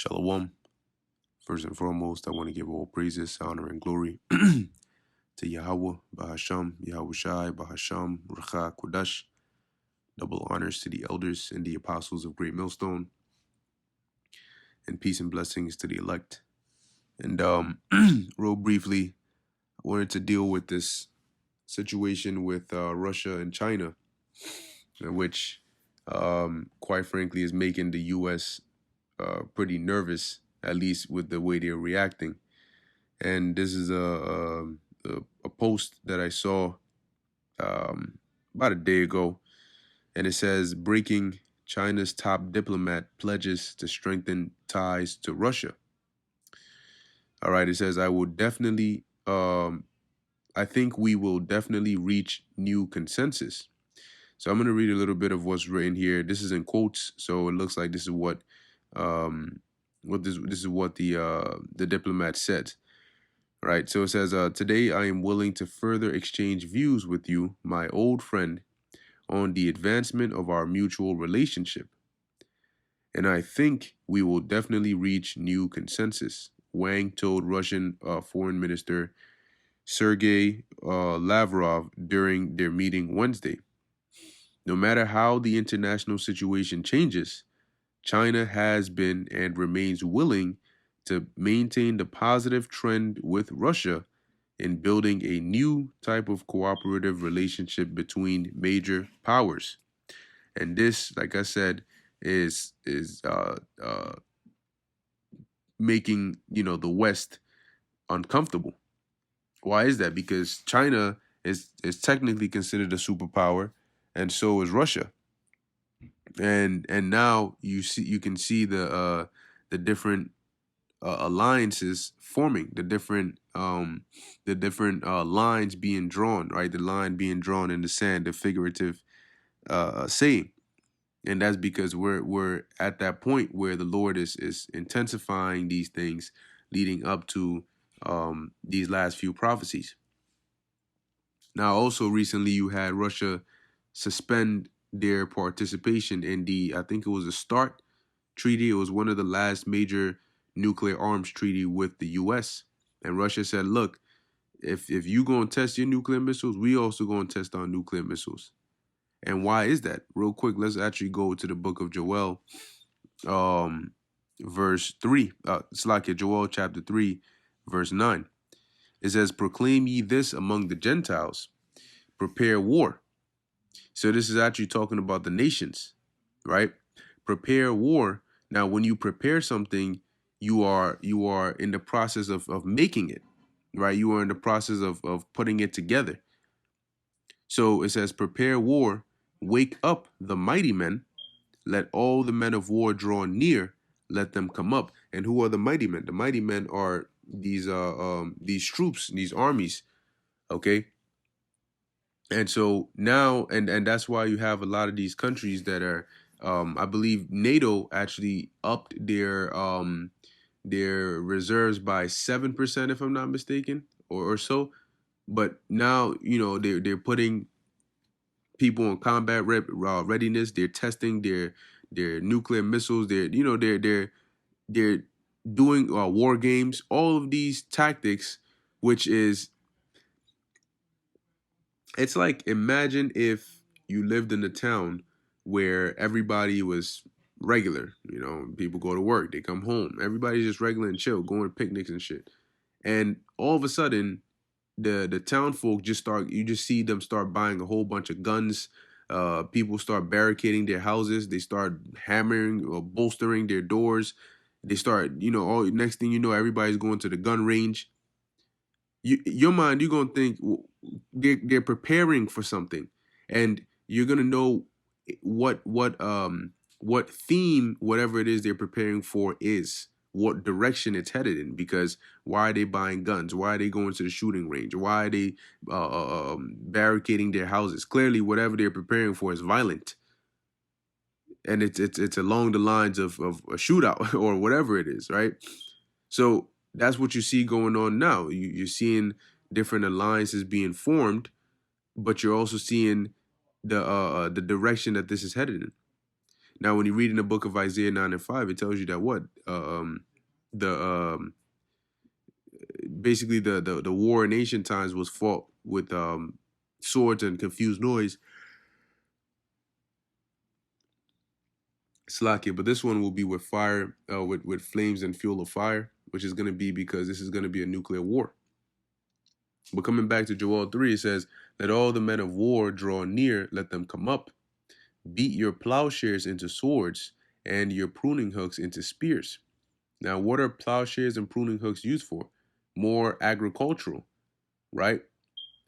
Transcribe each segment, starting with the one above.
Shalom. First and foremost, I want to give all praises, honor, and glory to Yahweh, Bahasham, Yahweh Shai, Bahasham, Racha, Kodash. Double honors to the elders and the apostles of Great Millstone, and peace and blessings to the elect. And real briefly, I wanted to deal with this situation with Russia and China, which, quite frankly, is making the U.S. Pretty nervous, at least with the way they're reacting. And this is a post that I saw about a day ago, and it says, breaking: China's top diplomat pledges to strengthen ties to Russia. All right, it says, I think we will definitely reach new consensus. So I'm going to read a little bit of what's written here. This is in quotes, so it looks like this is what the diplomat said. Right, so it says, today I am willing to further exchange views with you, my old friend, on the advancement of our mutual relationship. And I think we will definitely reach new consensus, Wang told Russian Foreign Minister Sergei Lavrov during their meeting Wednesday. No matter how the international situation changes, China has been and remains willing to maintain the positive trend with Russia in building a new type of cooperative relationship between major powers. And this, like I said, is making the West uncomfortable. Why is that? Because China is technically considered a superpower, and so is Russia. And now you can see the different alliances forming, the different lines being drawn, right? The line being drawn in the sand, the figurative saying. And that's because we're at that point where the Lord is intensifying these things leading up to these last few prophecies. Now, also recently, you had Russia suspend their participation in I think it was the START treaty. It was one of the last major nuclear arms treaty with the U.S. And Russia said, look, if you going to test your nuclear missiles, we also going to test our nuclear missiles. And why is that? Real quick, let's actually go to the book of Joel, verse 3. Joel chapter 3, verse 9. It says, proclaim ye this among the Gentiles, prepare war. So this is actually talking about the nations, right? Prepare war. Now, when you prepare something, you are in the process of making it, right? You are in the process of putting it together. So it says, prepare war, wake up the mighty men, let all the men of war draw near, let them come up. And who are the mighty men? The mighty men are these troops, these armies, okay? And so now, and that's why you have a lot of these countries that are, I believe NATO actually upped their reserves by 7%, if I'm not mistaken, or so. But now, they're putting people on combat readiness. They're testing their nuclear missiles. They're doing war games. All of these tactics, which is, it's like, imagine if you lived in a town where everybody was regular. People go to work, they come home, everybody's just regular and chill, going to picnics and shit. And all of a sudden, the town folk you just see them start buying a whole bunch of guns. People start barricading their houses. They start hammering or bolstering their doors. They start, next thing you know, everybody's going to the gun range. Your mind, you're going to think they're preparing for something, and you're going to know what theme, whatever it is they're preparing for, is, what direction it's headed in. Because why are they buying guns? Why are they going to the shooting range? Why are they barricading their houses? Clearly, whatever they're preparing for is violent, and it's along the lines of a shootout or whatever it is, right? So that's what you see going on now. You're seeing different alliances being formed, but you're also seeing the direction that this is headed in. Now, when you read in the book of Isaiah 9 and 5, it tells you that what? The basically the war in ancient times was fought with swords and confused noise. Slakia, but this one will be with fire, with flames and fuel of fire, which is going to be because this is going to be a nuclear war. But coming back to Joel 3, it says, "Let all the men of war draw near, let them come up. Beat your plowshares into swords and your pruning hooks into spears." Now, what are plowshares and pruning hooks used for? More agricultural, right?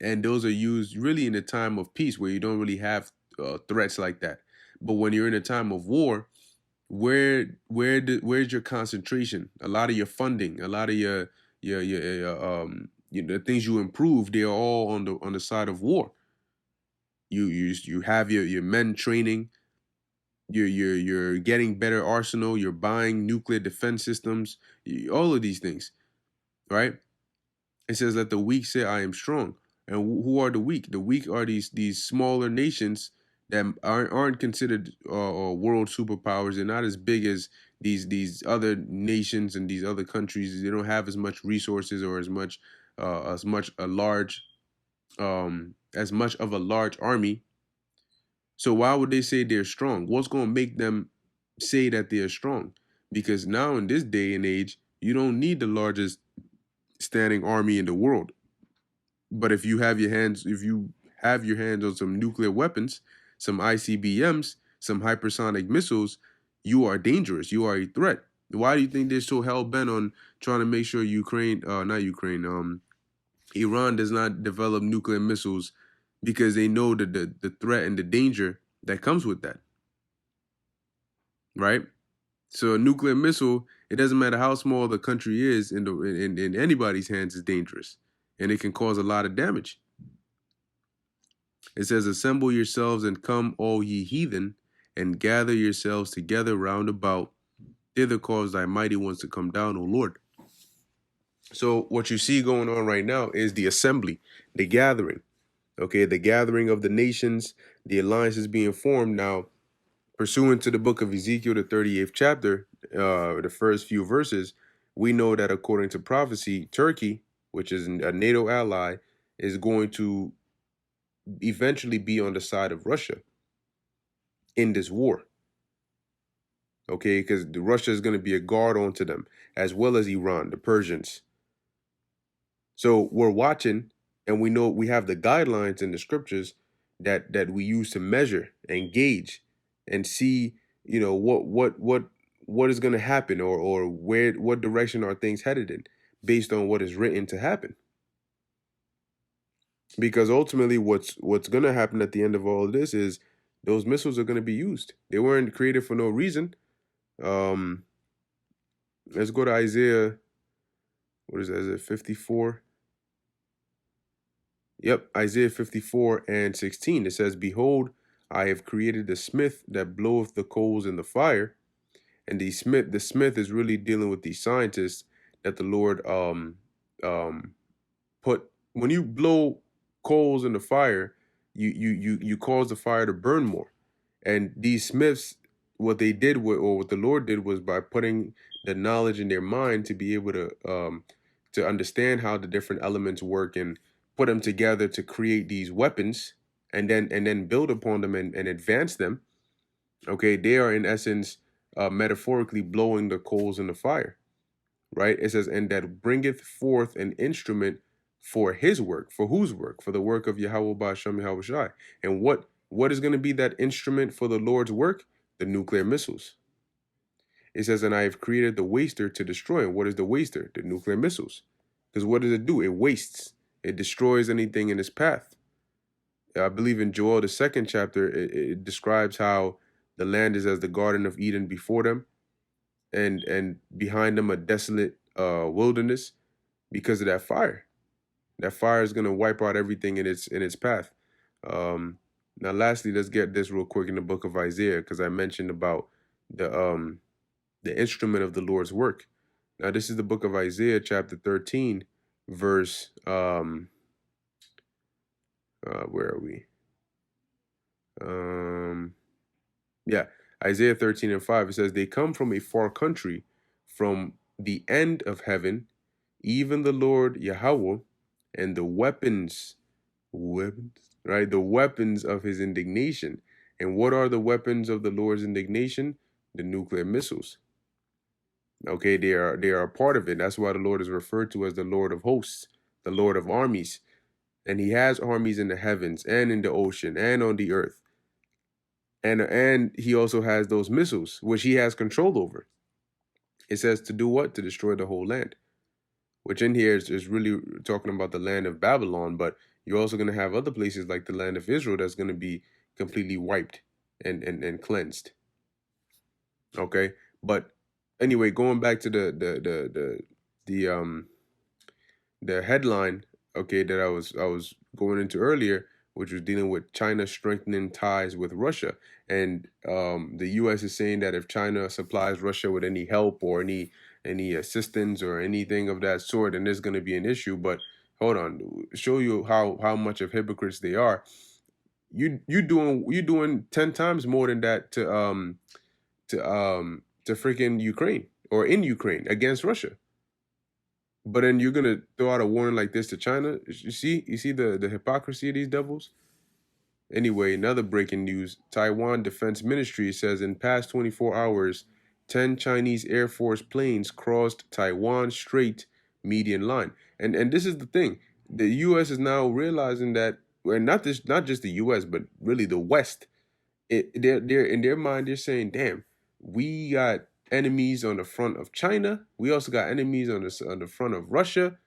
And those are used really in a time of peace where you don't really have threats like that. But when you're in a time of war, where's your concentration? A lot of your funding, a lot of the things you improve, they are all on the side of war. You have your men training, you're getting better arsenal, you're buying nuclear defense systems, all of these things, right? It says, "Let the weak say, I am strong." And who are the weak? The weak are these smaller nations that aren't considered world superpowers. They're not as big as these other nations and these other countries. They don't have as much resources or as much of a large army. So why would they say they're strong? What's going to make them say that they're strong? Because now in this day and age, you don't need the largest standing army in the world. But if you have your hands on some nuclear weapons, some ICBMs, some hypersonic missiles, you are dangerous. You are a threat. Why do you think they're so hell bent on trying to make sure Iran does not develop nuclear missiles? Because they know the threat and the danger that comes with that, right? So a nuclear missile, it doesn't matter how small the country is, in anybody's hands is dangerous, and it can cause a lot of damage. It says, "Assemble yourselves and come, all ye heathen, and gather yourselves together round about. Thither cause thy mighty ones to come down, O Lord." So what you see going on right now is the assembly, the gathering. Okay, the gathering of the nations, the alliance is being formed now, pursuant to the book of Ezekiel, the 38th chapter, the first few verses. We know that according to prophecy, Turkey, which is a NATO ally, is going to eventually be on the side of Russia in this war. Okay, because Russia is going to be a guard onto them, as well as Iran, the Persians. So we're watching, and we know we have the guidelines in the scriptures that we use to measure and gauge and see, what is going to happen, or what direction are things headed in, based on what is written to happen. Because ultimately, what's going to happen at the end of all of this is those missiles are going to be used. They weren't created for no reason. Let's go to Isaiah. What is that? Is it 54? Yep, Isaiah 54 and 16. It says, "Behold, I have created the smith that bloweth the coals in the fire." And the smith is really dealing with these scientists that the Lord put. When you blow coals in the fire, you cause the fire to burn more. And these smiths, what they did, or what the Lord did, was by putting the knowledge in their mind to be able to understand how the different elements work and put them together to create these weapons, and then build upon them and advance them. Okay, they are in essence metaphorically blowing the coals in the fire, right? It says, "And that bringeth forth an instrument for his work." For whose work? For the work of Yahweh Ba'ashem Yahweh Shai. And what is going to be that instrument for the Lord's work? The nuclear missiles. It says, "And I have created the waster to destroy." And what is the waster? The nuclear missiles. Because what does it do? It wastes. It destroys anything in its path. I believe in Joel, the second chapter, it describes how the land is as the Garden of Eden before them, and behind them a desolate wilderness, because of that fire. That fire is going to wipe out everything in its path. Now, lastly, let's get this real quick in the book of Isaiah, because I mentioned about the instrument of the Lord's work. Now, this is the book of Isaiah, chapter 13, verse where are we? Yeah, Isaiah 13:5, it says, they come from a far country, from the end of heaven, even the Lord Yahweh, and the weapons, right? The weapons of his indignation. And what are the weapons of the Lord's indignation? The nuclear missiles. Okay, they are a part of it. That's why the Lord is referred to as the Lord of hosts, the Lord of armies. And he has armies in the heavens and in the ocean and on the earth. And he also has those missiles, which he has control over. It says to do what? To destroy the whole land. Which in here is really talking about the land of Babylon, but you're also going to have other places like the land of Israel that's going to be completely wiped and cleansed. Okay, but anyway, going back to the headline, okay, that I was going into earlier, which was dealing with China strengthening ties with Russia, and the U.S. is saying that if China supplies Russia with any help or any assistance or anything of that sort, then there's going to be an issue. But hold on, show you how much of hypocrites they are. You doing 10 times more than that to freaking Ukraine or in Ukraine against Russia. But then you're gonna throw out a warning like this to China. You see the hypocrisy of these devils. Anyway, another breaking news: Taiwan Defense Ministry says in past 24 hours, 10 Chinese Air Force planes crossed Taiwan Strait median line. And this is the thing: the U.S. is now realizing that, well, not just the U.S. but really the West. They're in their mind, they're saying, damn, we got enemies on the front of China. We also got enemies on the front of Russia.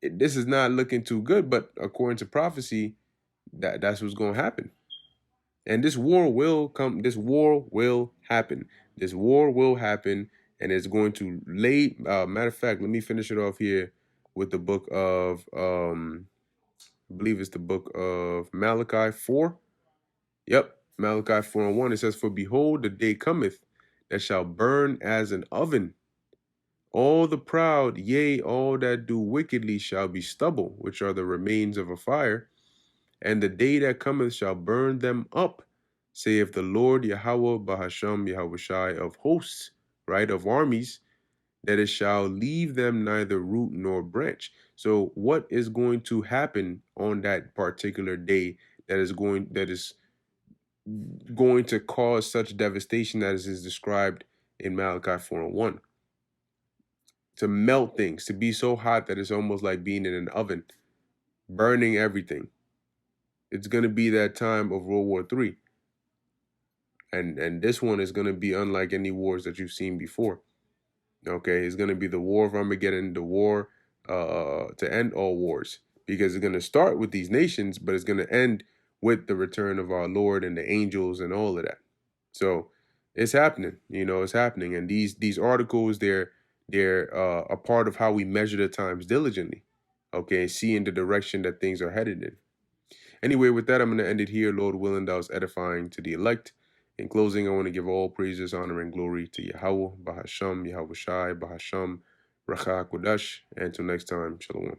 This is not looking too good, but according to prophecy, that's what's going to happen. And this war will come. This war will happen. This war will happen, and it's going to lay. Matter of fact, let me finish it off here with the book of I believe it's the book of Malachi 4. Yep, Malachi 4:1. It says, "For behold, the day cometh that shall burn as an oven. All the proud, yea, all that do wickedly shall be stubble, which are the remains of a fire. And the day that cometh shall burn them up, saith the Lord Yahweh Bahasham Yahushai of hosts," right, of armies, "that it shall leave them neither root nor branch." So what is going to happen on that particular day that is going to cause such devastation as is described in Malachi 4:1? To melt things, to be so hot that it's almost like being in an oven, burning everything. It's going to be that time of World War III. And this one is going to be unlike any wars that you've seen before. Okay, it's going to be the war of Armageddon, the war to end all wars, because it's going to start with these nations, but it's going to end with the return of our Lord and the angels and all of that. So it's happening, it's happening. And these articles, they're a part of how we measure the times diligently. Okay, seeing the direction that things are headed in. Anyway, with that, I'm going to end it here. Lord willing, that was edifying to the elect. In closing, I want to give all praises, honor, and glory to Yahweh, Bahasham, Yahweh Shai, Bahasham, Racha Kodash. And until next time, Shalom.